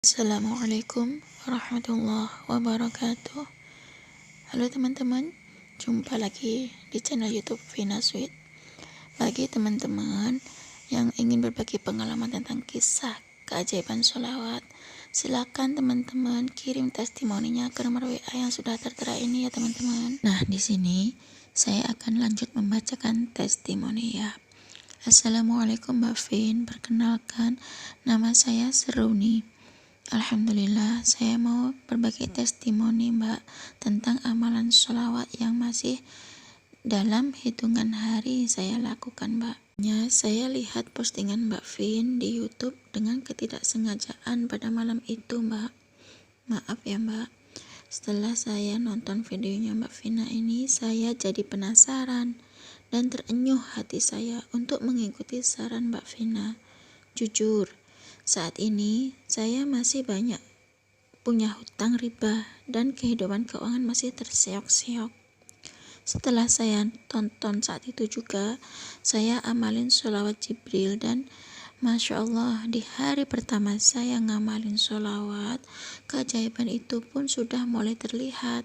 Assalamualaikum warahmatullahi wabarakatuh. Halo teman-teman, jumpa lagi di channel YouTube Vina Sweet. Bagi teman-teman yang ingin berbagi pengalaman tentang kisah keajaiban sholawat, silakan teman-teman kirim testimoninya ke nomor WA yang sudah tertera ini ya teman-teman. Nah, di sini saya akan lanjut membacakan testimoni ya. Assalamualaikum Mbak Vin, perkenalkan nama saya Seruni. Alhamdulillah, saya mau berbagi testimoni Mbak tentang amalan sholawat yang masih dalam hitungan hari saya lakukan Mbak. Saya lihat postingan Mbak Vin di YouTube dengan ketidaksengajaan pada malam itu Mbak. Maaf ya Mbak. Setelah saya nonton videonya Mbak Vina ini, saya jadi penasaran dan terenyuh hati saya untuk mengikuti saran Mbak Vina. Jujur, saat ini saya masih banyak punya hutang riba dan kehidupan keuangan masih terseok-seok. Setelah saya tonton saat itu juga, saya amalin sholawat Jibril dan Masya Allah, di hari pertama saya ngamalin sholawat, keajaiban itu pun sudah mulai terlihat.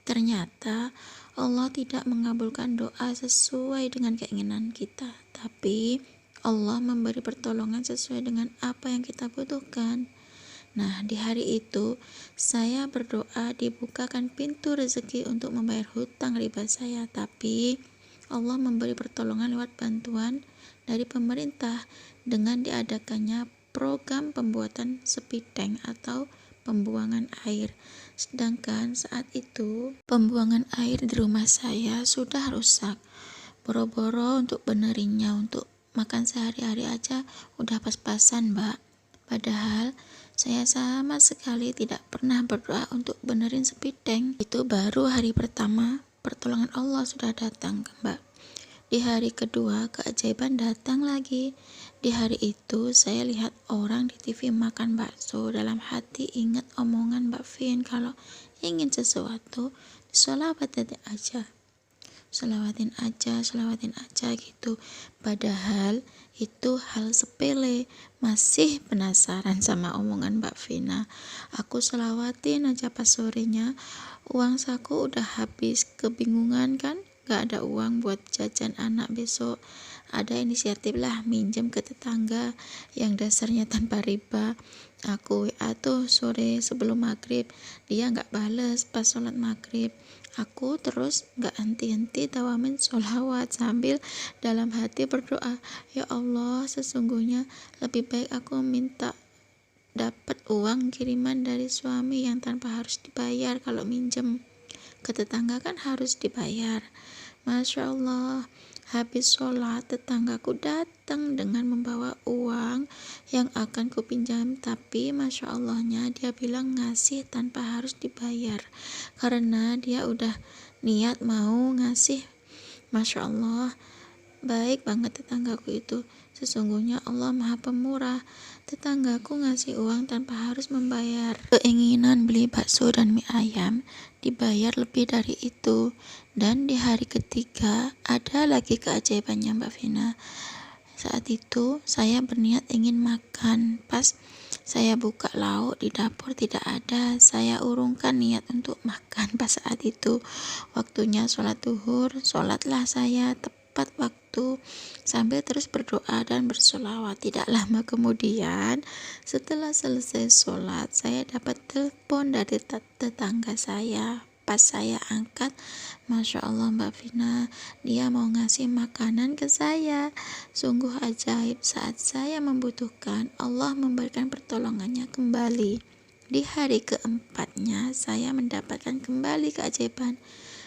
Ternyata Allah tidak mengabulkan doa sesuai dengan keinginan kita, tapi Allah memberi pertolongan sesuai dengan apa yang kita butuhkan. Nah, di hari itu saya berdoa dibukakan pintu rezeki untuk membayar hutang riba saya, tapi Allah memberi pertolongan lewat bantuan dari pemerintah dengan diadakannya program pembuatan sepiteng atau pembuangan air. Sedangkan saat itu pembuangan air di rumah saya sudah rusak. Boro-boro untuk benerinnya, untuk makan sehari-hari aja udah pas-pasan Mbak. Padahal saya sama sekali tidak pernah berdoa untuk benerin sepiteng. Itu baru hari pertama pertolongan Allah sudah datang Mbak. Di hari kedua keajaiban datang lagi. Di hari itu saya lihat orang di TV makan bakso. Dalam hati ingat omongan Mbak Vin kalau ingin sesuatu sholawat aja. Selawatin aja gitu. Padahal itu hal sepele. Masih penasaran sama omongan Mbak Vina. Aku selawatin aja pas sorenya. Uang saku udah habis, kebingungan kan, gak ada uang buat jajan anak besok. Ada inisiatif lah minjem ke tetangga yang dasarnya tanpa riba. Aku WA tuh sore sebelum maghrib, dia gak bales pas sholat maghrib. Aku terus gak henti-henti tawamin sholawat sambil dalam hati berdoa, ya Allah, sesungguhnya lebih baik aku minta dapat uang kiriman dari suami yang tanpa harus dibayar. Kalau minjem ke tetangga kan harus dibayar. Masya Allah, habis sholat tetanggaku datang dengan membawa uang yang akan kupinjam, tapi Masya Allahnya dia bilang ngasih tanpa harus dibayar karena dia udah niat mau ngasih. Masya Allah, baik banget tetanggaku itu. Sesungguhnya Allah Maha Pemurah. Tetanggaku ngasih uang tanpa harus membayar. Keinginan beli bakso dan mie ayam dibayar lebih dari itu. Dan di hari ketiga ada lagi keajaibannya Mbak Vina. Saat itu saya berniat ingin makan. Pas saya buka lauk di dapur tidak ada. Saya urungkan niat untuk makan. Pas saat itu waktunya sholat duhur, sholatlah saya tepat waktu sambil terus berdoa dan bersolawat. Tidak lama kemudian setelah selesai sholat, saya dapat telepon dari tetangga saya. Pas saya angkat, Masya Allah Mbak Vina, dia mau ngasih makanan ke saya. Sungguh ajaib, saat saya membutuhkan, Allah memberikan pertolongannya kembali. Di hari keempatnya saya mendapatkan kembali keajaiban,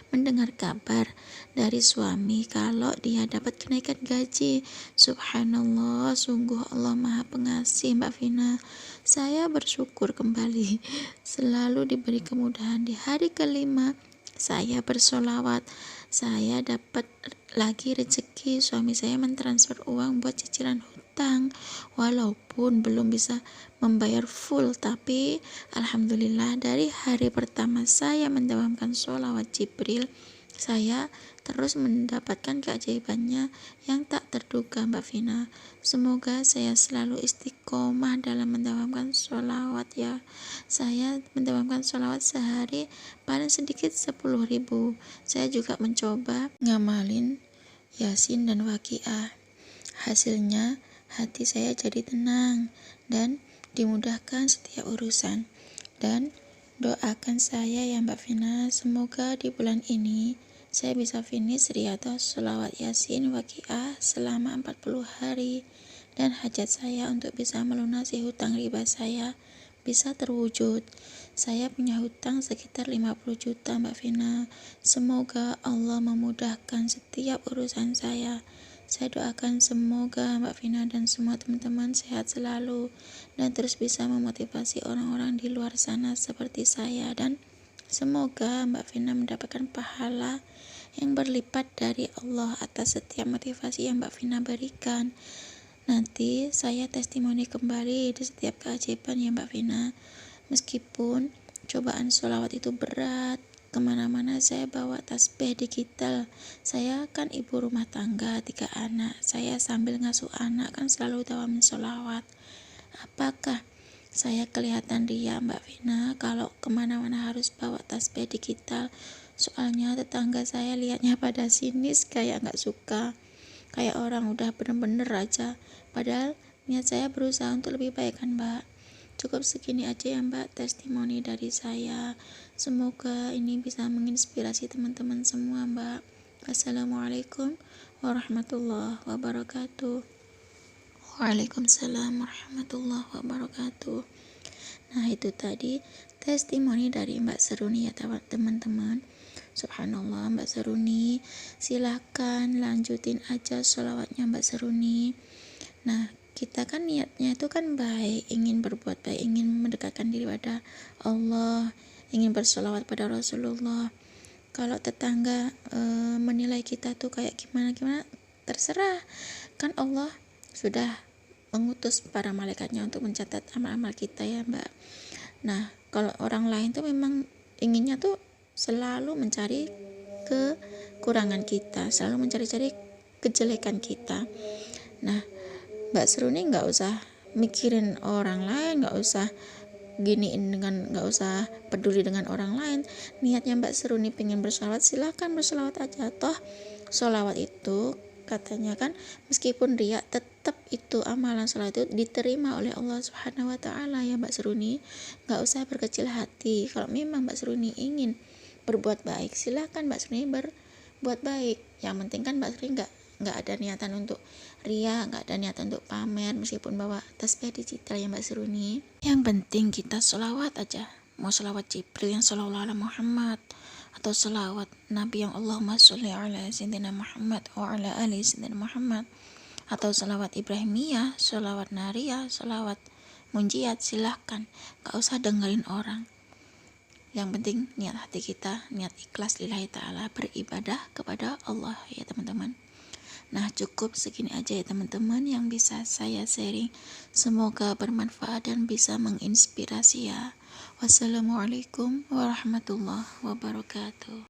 mendengar kabar dari suami kalau dia dapat kenaikan gaji. Subhanallah, sungguh Allah Maha Pengasih Mbak Vina. Saya bersyukur kembali, selalu diberi kemudahan. Di hari kelima saya bersolawat, saya dapat lagi rezeki. Suami saya mentransfer uang buat cicilan hutang, walaupun belum bisa membayar full, tapi alhamdulillah dari hari pertama saya mendawamkan sholawat Jibril, saya terus mendapatkan keajaibannya yang tak terduga, Mbak Vina. Semoga saya selalu istiqomah dalam mendawamkan sholawat ya. Saya mendawamkan sholawat sehari paling sedikit 10.000. Saya juga mencoba ngamalin Yasin dan Waqiah. Hasilnya hati saya jadi tenang dan dimudahkan setiap urusan. Dan doakan saya ya Mbak Vina, semoga di bulan ini saya bisa finish riyadhah sholawat Yasin Waqiah selama 40 hari dan hajat saya untuk bisa melunasi hutang riba saya bisa terwujud. Saya punya hutang sekitar 50 juta Mbak Vina. Semoga Allah memudahkan setiap urusan saya. Saya doakan semoga Mbak Vina dan semua teman-teman sehat selalu dan terus bisa memotivasi orang-orang di luar sana seperti saya, dan semoga Mbak Vina mendapatkan pahala yang berlipat dari Allah atas setiap motivasi yang Mbak Vina berikan. Nanti saya testimoni kembali di setiap keajaiban ya Mbak Vina. Meskipun cobaan sholawat itu berat, kemana-mana saya bawa tasbih digital. Saya kan ibu rumah tangga 3 anak. Saya sambil ngasuh anak kan selalu dawamin sholawat. Apakah saya kelihatan ria Mbak Vina kalau kemana-mana harus bawa tasbih digital? Soalnya tetangga saya lihatnya pada sinis, kayak nggak suka, kayak orang udah bener-bener aja. Padahal niat saya berusaha untuk lebih baik kan Mbak. Cukup segini aja ya Mbak testimoni dari saya. Semoga ini bisa menginspirasi teman-teman semua Mbak. Assalamualaikum warahmatullahi wabarakatuh. Waalaikumsalam warahmatullahi wabarakatuh. Nah, itu tadi testimoni dari Mbak Seruni ya teman-teman. Subhanallah, Mbak Seruni, silahkan lanjutin aja sholawatnya Mbak Seruni. Nah, kita kan niatnya itu kan baik, ingin berbuat baik, ingin mendekatkan diri pada Allah, ingin bersholawat pada Rasulullah. Kalau tetangga menilai kita tuh kayak gimana, terserah. Kan Allah sudah mengutus para malaikatnya untuk mencatat amal-amal kita ya Mbak. Nah, kalau orang lain tuh memang inginnya tuh selalu mencari kekurangan kita, selalu mencari-cari kejelekan kita. Nah, Mbak Seruni nggak usah mikirin orang lain, nggak usah nggak usah peduli dengan orang lain. Niatnya Mbak Seruni pengen bersolawat, silahkan bersolawat aja. Toh solawat itu katanya kan meskipun riya, tetap itu amalan sholat itu diterima oleh Allah Subhanahu wa Ta'ala ya Mbak Seruni. Nggak usah berkecil hati. Kalau memang Mbak Seruni ingin berbuat baik, silahkan Mbak Seruni berbuat baik. Yang penting kan Mbak Seruni nggak ada niatan untuk ria, nggak ada niatan untuk pamer, meskipun bawa tasbih digital ya Mbak Seruni. Yang penting kita sholawat aja. Mau sholawat Jibril yang shollallahu ala Muhammad, atau sholawat Nabi yang Allahumma sholli ala sayyidina Muhammad wa ala ali sayyidina Muhammad, atau sholawat Ibrahimiyah, sholawat Nariyah, sholawat Munjiat, silahkan. Gak usah dengerin orang. Yang penting niat hati kita, niat ikhlas lillahi ta'ala, beribadah kepada Allah ya teman-teman. Nah, cukup segini aja ya teman-teman yang bisa saya sharing. Semoga bermanfaat dan bisa menginspirasi ya. Wassalamualaikum warahmatullahi wabarakatuh.